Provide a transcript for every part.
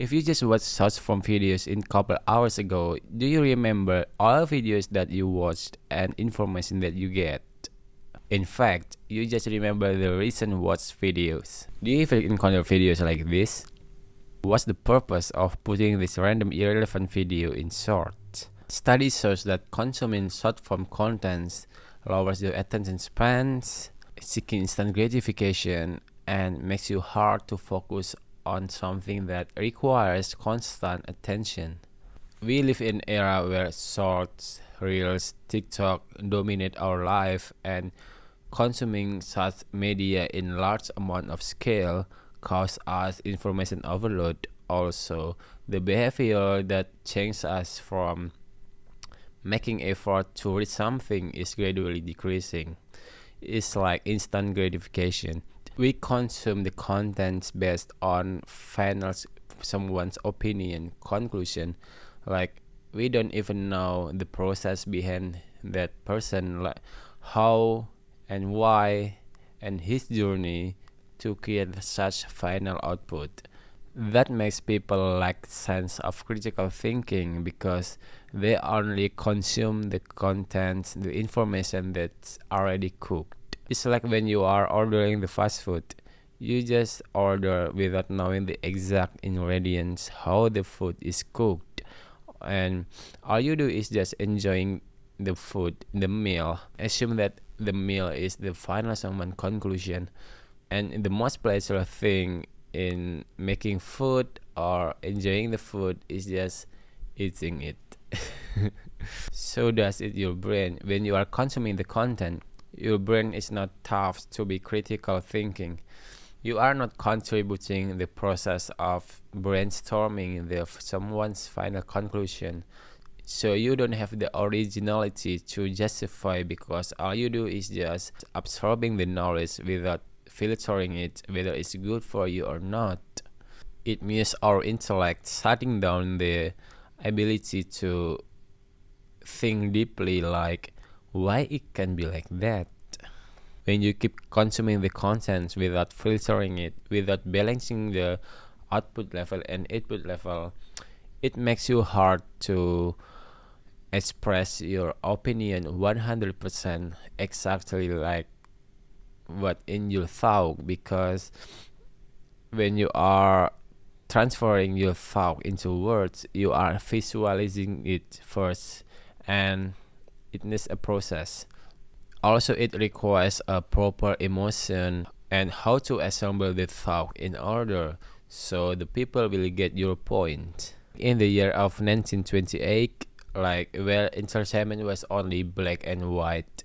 If you just watch short form videos in couple hours ago, do you remember all videos that you watched and information that you get? In fact, you just remember the recent watched videos. Do you even encounter videos like this? What's the purpose of putting this random irrelevant video in short? Study shows that consuming short form contents lowers your attention spans, seeking instant gratification, and makes you hard to focus on something that requires constant attention. We live in an era where shorts, reels, TikTok dominate our life, and consuming such media in large amount of scale cause us information overload. Also, the behavior that changes us from making effort to read something is gradually decreasing. It's like instant gratification. We consume the contents based on someone's opinion, conclusion. Like we don't even know the process behind that person, like how and why, and his journey to create such final output. That makes people lack sense of critical thinking because they only consume the content, the information that's already cooked. It's like when you are ordering the fast food. You just order without knowing the exact ingredients, how the food is cooked, and all you do is just enjoying the food, the meal. Assume that the meal is the final someone conclusion, and the most pleasurable thing in making food or enjoying the food is just eating it. So does it your brain. When you are consuming the content, your brain is not taught to be critical thinking. You are not contributing the process of brainstorming someone's final conclusion. So you don't have the originality to justify because all you do is just absorbing the knowledge without filtering it, whether it's good for you or not. It means our intellect shutting down the ability to think deeply, like why it can be like that. When you keep consuming the content without filtering it, without balancing the output level and input level, it makes you hard to express your opinion 100% exactly like what in your thought, because when you are transferring your thought into words, you are visualizing it first, and it needs a process. Also, it requires a proper emotion and how to assemble the thought in order so the people will get your point. In the year of 1928, like where entertainment was only black and white,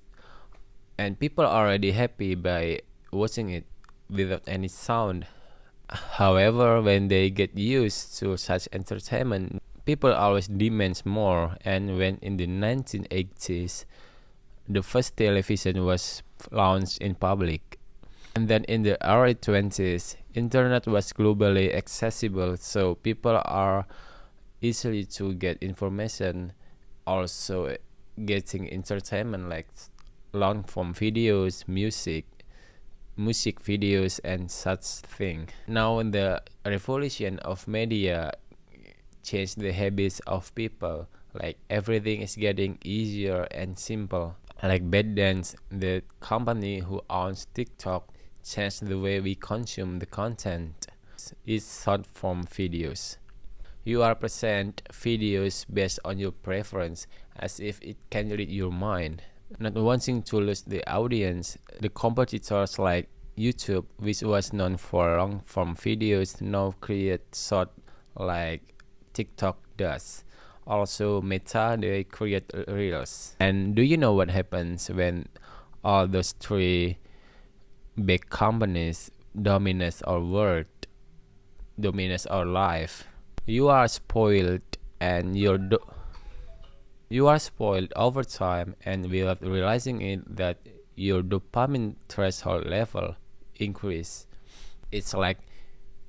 and people are already happy by watching it without any sound. However, when they get used to such entertainment, people always demand more, and when in the 1980s the first television was launched in public, and then in the early 20s internet was globally accessible, so people are easily to get information, also getting entertainment like long form videos, music videos, and such thing. Now the revolution of media changed the habits of people, like everything is getting easier and simple. Like back then, the company who owns TikTok changed the way we consume the content. It's short form videos. You are present videos based on your preference, as if it can read your mind. Not wanting to lose the audience, the competitors like YouTube, which was known for long form videos, now create short like TikTok does. Also, Meta, they create reels. And do you know what happens when all those three big companies dominate our world, dominate our life? You are spoiled, and you are spoiled over time, and without realizing it, that your dopamine threshold level increase. It's like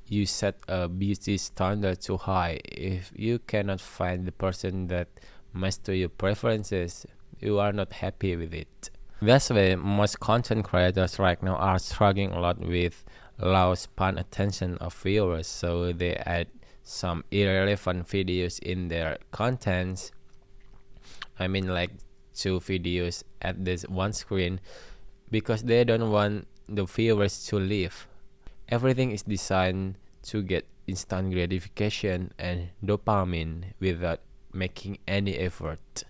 you set a beauty standard too high. If you cannot find the person that matches to your preferences, you are not happy with it. That's why most content creators right now are struggling a lot with low span attention of viewers, so they add some irrelevant videos in their contents. I mean, like 2 videos at this one screen, because they don't want the viewers to leave. Everything is designed to get instant gratification and dopamine without making any effort.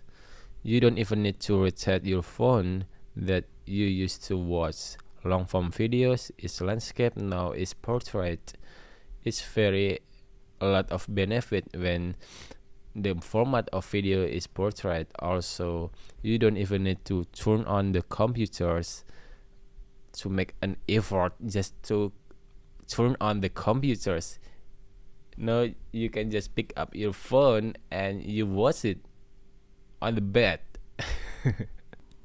You don't even need to rotate your phone that you used to watch long form videos. Is landscape, now is portrait. It's very a lot of benefit when the format of video is portrait. Also, you don't even need to turn on the computers to make an effort just to turn on the computers. No, you can just pick up your phone and you watch it on the bed.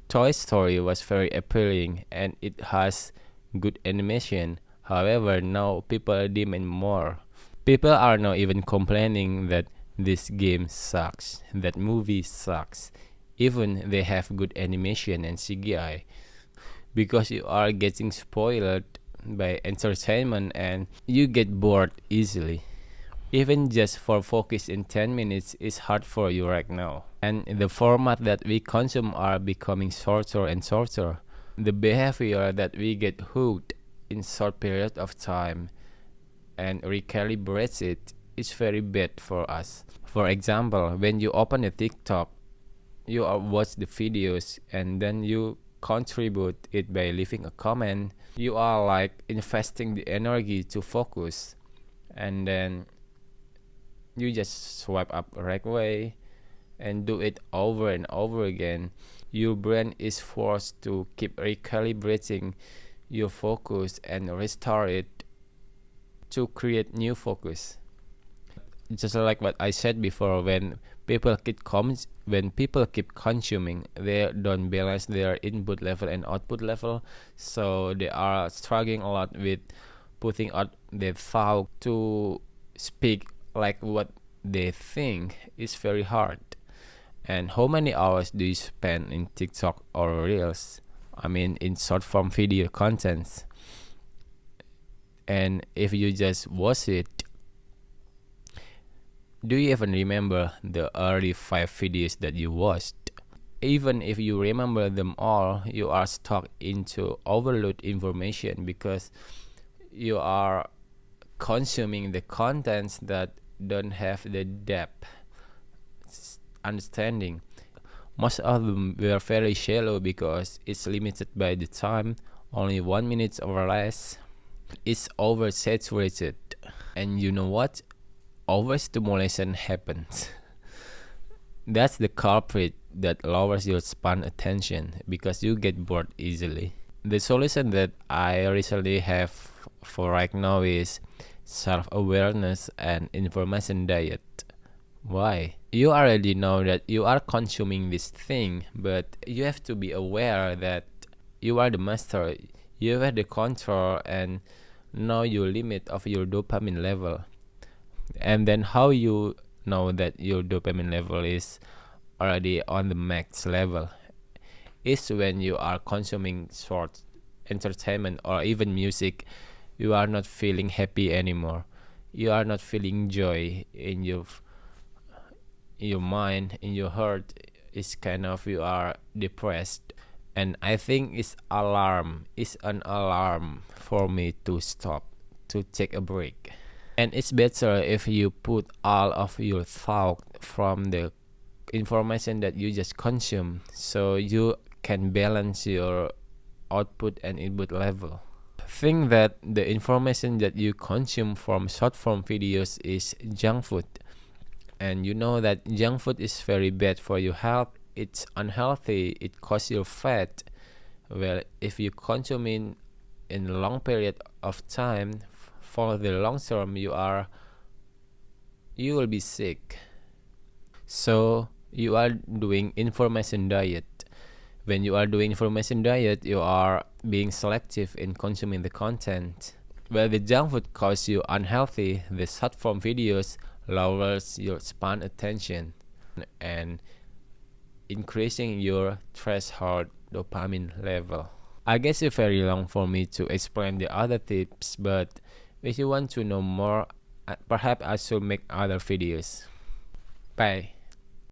Toy Story was very appealing and it has good animation. However, now people demand more. People are now even complaining that this game sucks, that movie sucks, even they have good animation and CGI, because you are getting spoiled by entertainment and you get bored easily. Even just for focus in 10 minutes is hard for you right now. And the format that we consume are becoming shorter and shorter. The behavior that we get hooked in short period of time and recalibrate it is very bad for us. For example, when you open a TikTok, you watch the videos and then you contribute it by leaving a comment. You are like investing the energy to focus, and then you just swipe up right way and do it over and over again. Your brain is forced to keep recalibrating your focus and restore it to create new focus. Just like what I said before, when people keep consuming, they don't balance their input level and output level, so they are struggling a lot with putting out their thought to speak like what they think is very hard. And how many hours do you spend in TikTok or Reels? I mean, in short form video contents. And if you just watch it, do you even remember the early 5 videos that you watched? Even if you remember them all, you are stuck into overload information because you are consuming the contents that don't have the depth understanding. Most of them were very shallow because it's limited by the time, only 1 minute or less. It's oversaturated. And you know what? Overstimulation happens. That's the culprit that lowers your span attention because you get bored easily. The solution that I recently have for right now is self-awareness and information diet. Why? You already know that you are consuming this thing, but you have to be aware that you are the master. You have the control and know your limit of your dopamine level. And then how you know that your dopamine level is already on the max level is when you are consuming short entertainment or even music. You are not feeling happy anymore. You are not feeling joy in your mind, in your heart. It's kind of, you are depressed. And I think it's an alarm for me to stop, to take a break. And it's better if you put all of your thought from the information that you just consume, so you can balance your output and input level. Think that the information that you consume from short form videos is junk food, and you know that junk food is very bad for your health. It's unhealthy. It causes you fat. Well, if you consume it in a long period of time, for the long term, you will be sick. So you are doing information diet. When you are doing information diet, you are being selective in consuming the content. Where the junk food causes you unhealthy, the short form videos lowers your span attention and increasing your threshold dopamine level. I guess it's very long for me to explain the other tips, but if you want to know more, Perhaps I should make other videos. Bye.